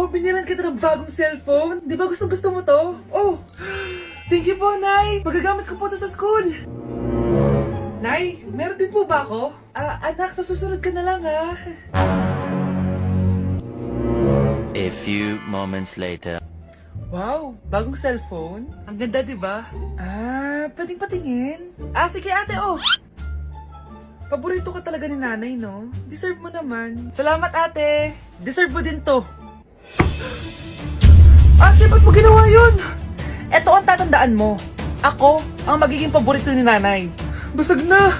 Oh, binilan kita ng bagong cellphone. Di ba gusto mo to? Oh, thank you po, Nay. Magagamit ko po to sa school. Nay, meron din po ba ako? Anak, sa susunod ka na lang, ha? A few moments later. Wow, bagong cellphone? Ang ganda, di ba? Pwedeng patingin? Sige ate, oh! Paborito ka talaga ni nanay, no? Deserve mo naman. Salamat, ate! Deserve mo din to. Ate, ba't mo ginawa yun? Eto ang tatandaan mo. Ako ang magiging paborito ni nanay. Basag na!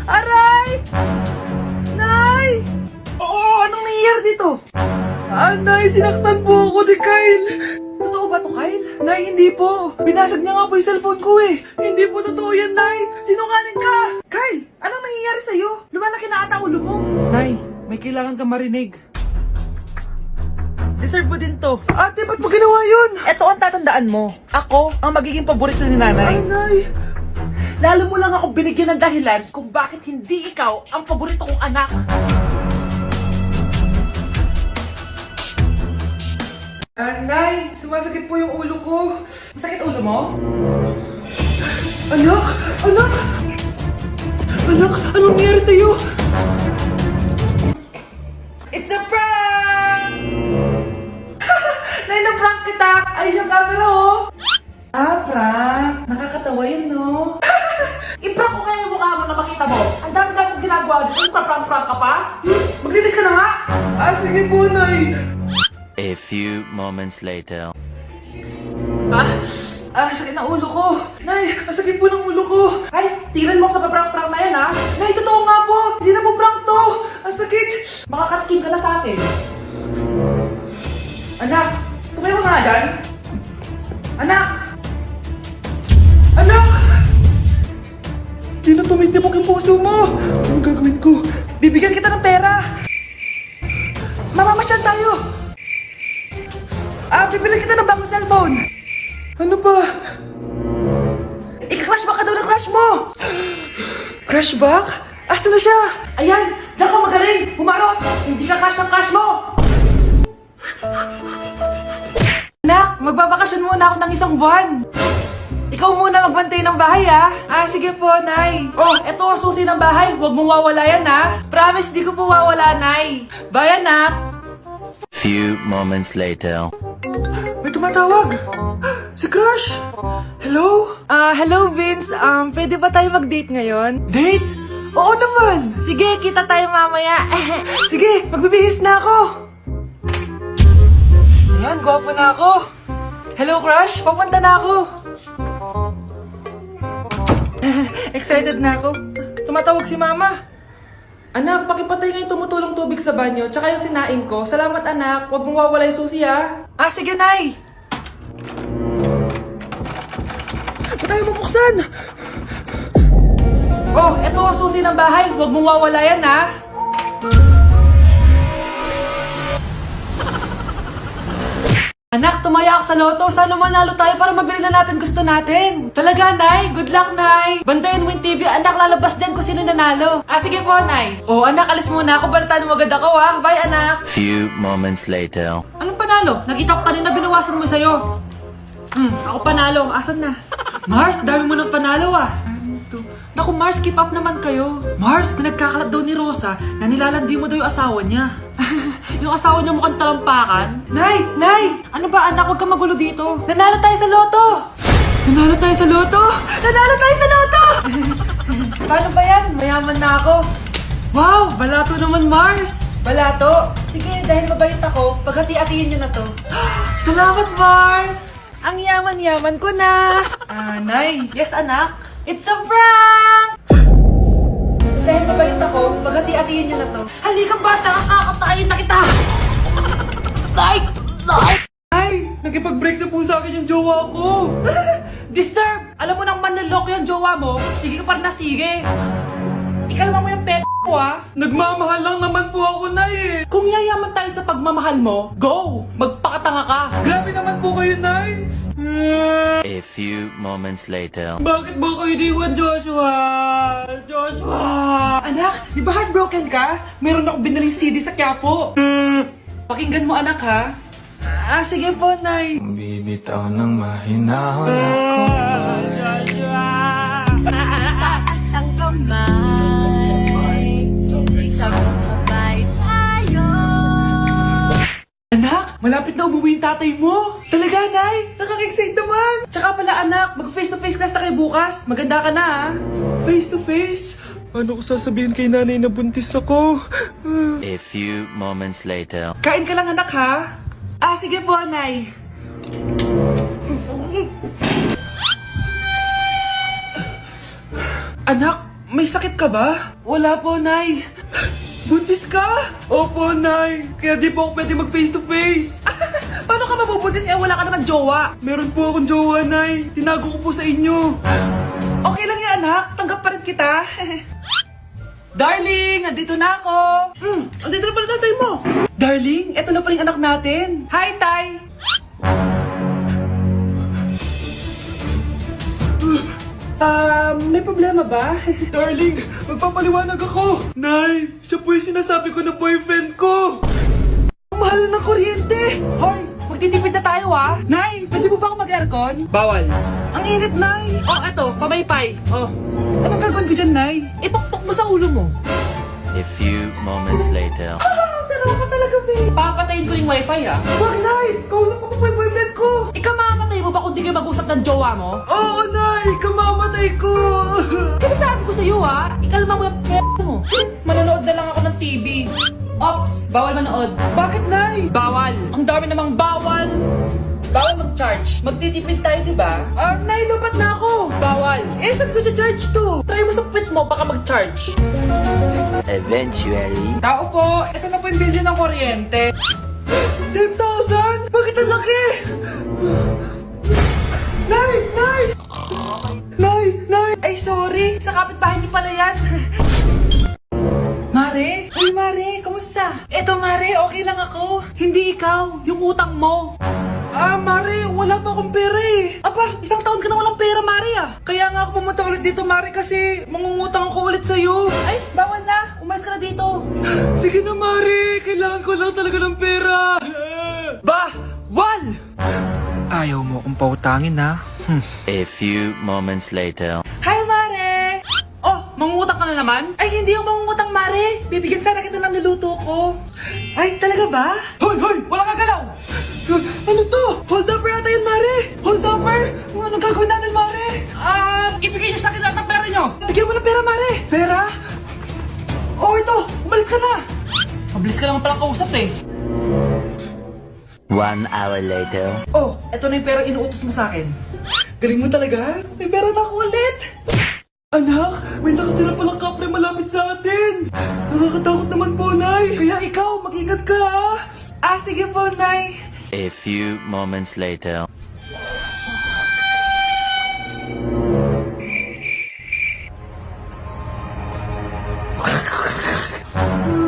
Aray! Nay! Oo, anong nangyayari dito? Nay, sinaktan po ako ni Kyle. Totoo ba to, Kyle? Nay, hindi po. Binasag niya nga po yung cellphone ko eh. Hindi po totoo yan, Nay. Sinungaling ka. Kyle, anong nangyayari sa'yo? Lumalaki na ata ulo mo. Nay, may kailangan ka marinig. Deserve mo din to. Ate, ba't mo ginawa yun? Eto ang tatandaan mo. Ako ang magiging paborito ni nanay. Nay. Lalo mo lang ako binigyan ng dahilan kung bakit hindi ikaw ang paborito kong anak. Nay, sumasakit po yung ulo ko. Masakit ulo mo? Anak! Anak! Anak! Anong nangyari sa'yo? It's a prank! Nay, na-prank kita! Ayun yung camera, oh! Prank! Nakakatawa yun, no? I-prank ko kaya yung mukha mo na makita mo. Ang dami-dami kong ginagawa dito. Prank-prank ka pa? Maglinis ka na nga! Sige po, Nay! A few moments later. Sakit na ulo ko! Nay, masakit po ng ulo ko! Ay, tingnan mo sa prank-prank na yan, ha? Nay, totoo nga po! Hindi na po prank to! Ang sakit! Makakatikim ka na sa akin. Anak! Tumayo ka nga dyan! Anak! Anak! Hindi na tumitibok yung puso mo! Anong gagawin ko? Bibigyan kita ng pera! Mamamasyal tayo! Bibili kita ng bagong cellphone! Ano ba? Ika-crushback ka daw ng crush mo! Crushback? Asa na siya? Ayan, diyan ka magaling. Humarot. Hindi ka crush ng crush mo. Anak, magbabakasyon muna ako ng isang buwan. Ikaw muna magbantay ng bahay, ha? Sige po, Nay. Oh, eto ang susi ng bahay. Huwag mong wawala yan, ha? Promise, di ko po wawala, Nay. Bye, anak. Few moments later. May tumatawag! Si Crush! Hello? Hello Vince. Pwede ba tayo mag-date ngayon? Date? Oo naman! Sige, kita tayo mamaya. Sige, magbibihis na ako! Ayan, gwapo na ako. Hello Crush, papunta na ako. Excited na ako. Tumatawag si Mama. Anak, pakipatay nga yung tumutulong tubig sa banyo, tsaka yung sinain ko. Salamat, anak. Huwag mong wawala yung susi, ha? Sige, Nay! Ba't tayo mabuksan? Oh, eto ang susi ng bahay. Huwag mong wawala yan, ha? Anak, tumaya ako sa loto. Sana manalo tayo para mabili na natin gusto natin. Talaga, Nay? Good luck, Nay. Bantayan mo yung TV. Anak, lalabas dyan kung sino nanalo. Sige po, Nay. Oh, anak, alis muna ako. Balitaan mo agad ako, ha? Bye, anak. Few moments later. Anong panalo? Nakita ko kanina binawasan mo sa'yo. Ako panalo. Asan na? Mars, dami mo ng panalo, ah. Naku, Mars, keep up naman kayo. Mars, pinagkakalat daw ni Rosa na nilalandi mo daw yung asawa niya. Yung asawa niya mukhang talampakan. Nay! Nay! Ano ba, anak? Huwag kang magulo dito. Nanalo tayo sa loto! Nanalo tayo sa loto? Nanalo tayo sa loto! Paano ba yan? Mayaman na ako. Wow! Balato naman, Mars! Balato? Sige, dahil mabait ako, paghati-hatiin niyo na to. Salamat, Mars! Ang yaman-yaman ko na! Nay! Yes, anak? It's a prank! Dahil mabait ako, paghati-hatiin niyo na to. Halika bata, kakatayin na kita! Ay! Nakipag-break na po sa akin yung jowa ko! Disturb! Alam mo nang manloloko yung jowa mo, sige ka pa rin na sige! Ikalma mo yung ko, ha? Nagmamahal lang naman po ako, Nay, eh! Kung yayaman tayo sa pagmamahal mo, go! Magpakatanga ka! Grabe naman po kayo, Nay! A few moments later. Bakit mo ko iniwan, Joshua? Joshua! Anak, di ba heartbroken ka? Meron ako binaling CD sa Quiapo. Pakinggan mo anak ha. Sige po, Nay. Bibitaw ng mahinahon ako. Taas ang kamay, sabay-sabay tayo. Anak, malapit na umuwi yung tatay mo. Talaga, Nay? Nakaka-excite naman. Tsaka pala, anak, mag-face-to-face class na kayo bukas. Maganda ka na, ha? Face-to-face? Paano ko sasabihin kay nanay na buntis ako? A few moments later. Kain ka lang, anak, ha? Sige po, Nay. Anak, may sakit ka ba? Wala po, Nay. Buntis ka? Opo, Nay. Kaya di po ako pwede mag-face-to-face. Paano ka mabubuntis? Wala ka naman jowa. Meron po akong jowa, Nay. Tinago ko po sa inyo. Okay lang yan, anak. Tanggap pa rin kita. Darling, andito na ako. Andito na pala tatay mo. Darling, eto na pala yung anak natin. Hi, Tay. May problema ba? Darling, magpapaliwanag ako. Nay, siya po yung sinasabi ko na boyfriend ko. Ang mahal ng kuryente. Hoy, magtitipid na tayo ah. Nay, pwede mo ba ako mag-aircon? Bawal. Ang init, Nay. Eto, pamaypay. Anong gagawin ko dyan, Nay? Ipokpok mo sa ulo mo. A few moments later. Sarap ka talaga, babe. Papatayin ko yung wifi, ah. Wag, Nay! Kausap ko pa po yung boyfriend ko. Ikamamatay mo ba kung di kayo mag-usap ng jowa mo? Oo, Nay! Ikamamatay ko! Sinasabi ko sa'yo, ah. Ikalma mo yung mo. Manonood na lang ako ng TV. Ops! Bawal manood. Bakit, Nay? Bawal. Ang dami namang bawal. Bawal mag-charge. Magtitipid tayo, di ba? Nay, lupat na ako. Bawal. Saan ko charge to? Try mo sa pit mo, baka mag-charge. Eventually. Tao po, ito na po yung bilhin ng kuryente. 10,000? Bakit ang laki? Nay! Nay! Nay! Nay! Ay, sorry. Sa kapitbahay niyo pala yan. Mare? Uy, Mare, kamusta? Eto, Mare, okay lang ako. Hindi ikaw, yung utang mo. Mare, wala pa akong pera eh. Aba, isang taon ka na walang pera, Mare ah. Kaya nga ako pumunta ulit dito, Mare, kasi mangungutang ako ulit sa'yo. Ay, bawal na. Umalis ka na dito. Sige na, Mare. Kailangan ko lang talaga ng pera. Wal! Ayaw mo akong pautangin, ha? A few moments later. Hi, Mare! Mangungutang ka na naman? Ay, hindi ako mangungutang, Mare. Bibigyan sana kita ng niluto ko. Ay, talaga ba? Hoy! Wala kang galaw! Ano to? Hold upper ata yun, Mare! Hold upper? Anong gagawin natin, Mare? Ibigay niyo sa akin lahat ng pera niyo! Bigyan mo ng pera, Mare! Pera? Ito! Umalis ka na! Mabilis ka naman palang kausap eh. 1 hour later. Eto na yung pera inuutos mo sa akin. Galing mo talaga? May pera na ako ulit! Anak, may nakatira palang kapre malapit sa atin. Nakakatakot naman po, Nay. Kaya ikaw, mag-ingat ka, ha? Sige po, Nay. A few moments later.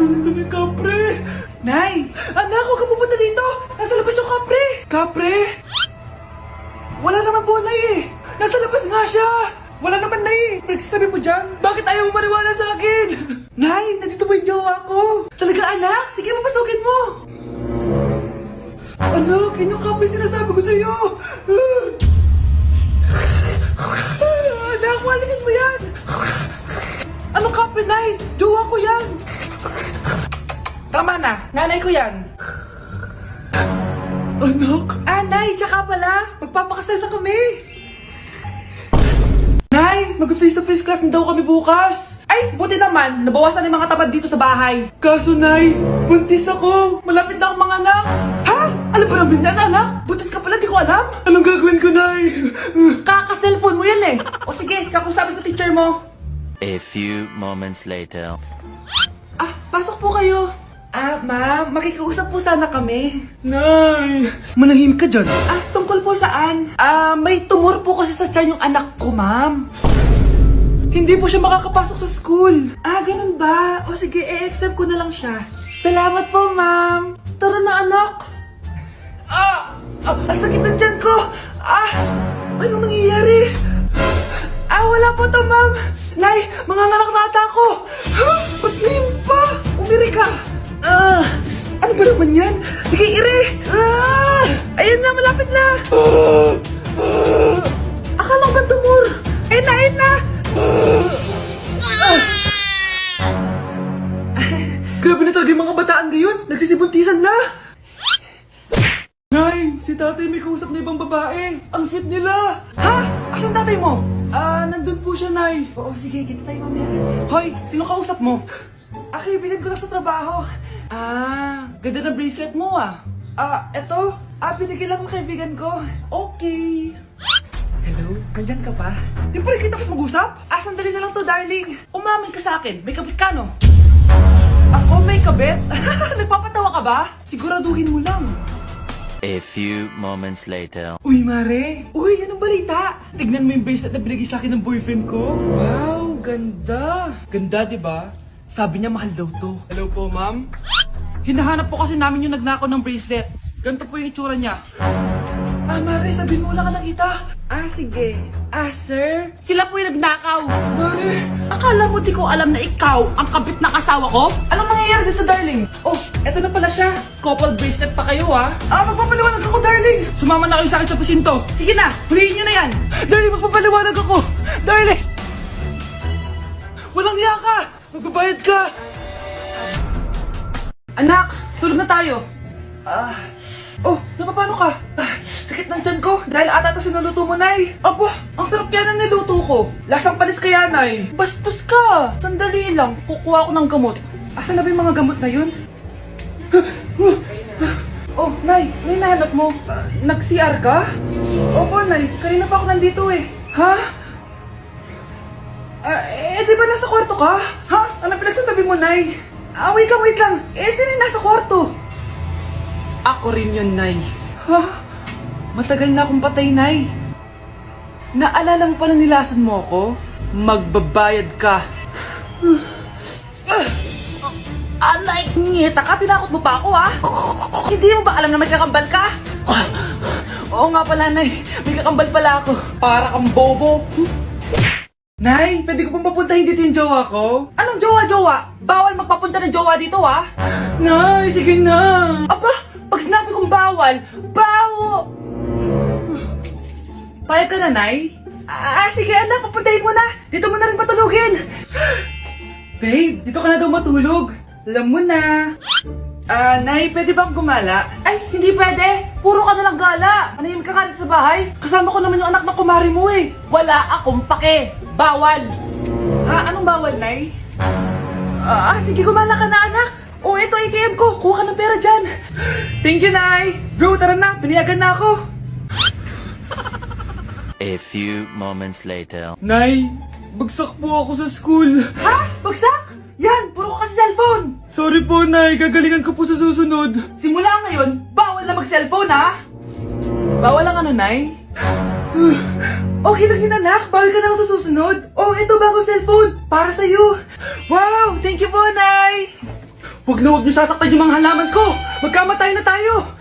Ito na yung kapre. Nay! Anak, huwag ka pupunta dito! Nasa labas yung kapre! Kapre? Wala naman po, Nay eh! Nasa labas nga siya! Wala naman, Nay! Pinagsasabi mo dyan? Bakit ayaw mo maniwala sa akin? Nay, nandito ba yung jowa ko? Talaga, anak? Sige, papasukin mo! Anak, yun yung kapre sinasabi ko sa'yo! Anak, walisin mo yan! Anong kapre, Nay? Jowa ko yan! Tama na, nanay ko yan. Anak? Nay, tsaka pala, magpapakasal na kami. Nay, mag-face-to-face class na daw kami bukas. Ay, buti naman, nabawasan yung mga tamad dito sa bahay. Kaso, Nay, buntis ako. Malapit na akong mga anak. Ha? Alam ba namin yan, anak? Buntis ka pala, di ko alam. Anong gagawin ko, Nay? Kaka-cellphone mo yan eh. O sige, kakusapin ko teacher mo. A few moments later. Pasok po kayo. Ma'am, makikiusap po sana kami. Nay! Manahimik ka dyan. Tungkol po saan? May tumor po kasi sa tiyan yung anak ko, ma'am. Hindi po siya makakapasok sa school. Ganun ba? O sige, i-accept ko na lang siya. Salamat po, ma'am. Tara na, anak. Ang sakit na tiyan ko. Anong nangyayari? Wala po to, ma'am. Nay, manganganak na ata ako. Ba't ngayon pa? Umiri ka. Ano ba naman naman yan? Sige, ire! Ayun na, malapit na! Akala ko ba tumor? Ayun na, ayun na! Grabe na talaga yung mga bataan ngayon. Nagsisibuntisan na. Nay, si tatay may kausap na ibang babae. Ang sweet nila. Ha? Asan tatay mo? Nandun po siya, Nay. Oo, sige, kita tayo mamaya. Hoy, sino kausap mo? Kaibigan ko lang sa trabaho. Ganda na bracelet mo eto. Binigay lang ng kaibigan ko. Okay. Hello? Andyan ka pa? Di pa rin kita mas mag-usap? Sandali na lang to, darling. Umamin ka sa akin. May kabit ka, no? Ako may kabit? Nagpapatawa ka ba? Siguraduhin mo lang. A few moments later. Uy, Mare! Uy, anong balita? Tignan mo yung bracelet na binigay sa akin ng boyfriend ko. Wow, ganda! Ganda, di ba? Sabi niya mahal daw to. Hello po, ma'am? Hinahanap po kasi namin yung nagnakaw ng bracelet. Ganito po yung itsura niya. Mare, sabihin mo wala ka nakita. Sige. Sir? Sila po yung nagnakaw. Mare! Akala mo di ko alam na ikaw ang kabit ng asawa ko? Anong mangyayari dito, darling? Oh, eto na pala siya. Couple bracelet pa kayo, magpapaliwanag ako, darling. Sumama na kayo sa akin sa presinto. Sige na, huliin nyo na yan. Darling, magpapaliwanag ako. Darling! Walang hiya ka! Magbabayad ka! Anak, tulog na tayo. Napapano ka? Sakit ng tiyan ko dahil ata ito sinuluto mo, Nay. Aba, ang sarap kaya ng niluto ko. Lasang panis kaya, Nay. Bastos ka. Sandali lang, kukuha ko ng gamot. Asan na ba yung mga gamot na yun? Nay, may nahanap mo. Nag-CR ka? Opo, Nay. Kanina pa ako nandito eh. Ha? Di ba nasa kwarto ka? Ha? Ano pinagsasabi mo, Nay? Wait lang. Sino yung nasa kwarto? Ako rin yun, Nay. Ha? Matagal na akong patay, Nay. Naalala mo pa na nilasan mo ako? Magbabayad ka. Nay, ngita ka, tinakot mo pa ako, Hindi mo ba alam na may kakambal ka? Oo nga pala, Nay. May kakambal pala ako. Para kang bobo. Nay, pwede ko pong papuntahin dito yung jowa ko? Anong jowa? Bawal magpapunta ng jowa dito, Nay, sige na. Aba, pag sinabi kong bawal, Payag ka na, Nay? Sige anak, papuntahin mo na. Dito mo na rin patulugin. Babe, dito ka na daw matulog. Alam mo na. Nay, pwede bang gumala? Ay, hindi pwede. Puro ka na lang gala. Manahimik ka ka dito sa bahay. Kasama ko naman yung anak ng kumari mo eh. Wala akong pake. Bawal. Anong bawal, Nay? Sige, gumala ka na, anak. Ito ATM ko. Kuha ka ng pera dyan. Thank you, Nay. Bro, tara na. Pinayagan na ako. A few moments later. Nay, bagsak po ako sa school. Ha? Bagsak? Yan, puro ka kasi cellphone. Sorry po, Nay. Gagalingan ko po sa susunod. Simula ngayon, bawal na mag-cellphone, Bawal lang Nay? Okay lang yun, anak. Bawal ka na lang sa susunod. Ito bagong cellphone. Para sa'yo. Wow, thank you po, Nay. Huwag niyo sasaktan yung mga halaman ko. Magkamatay na tayo.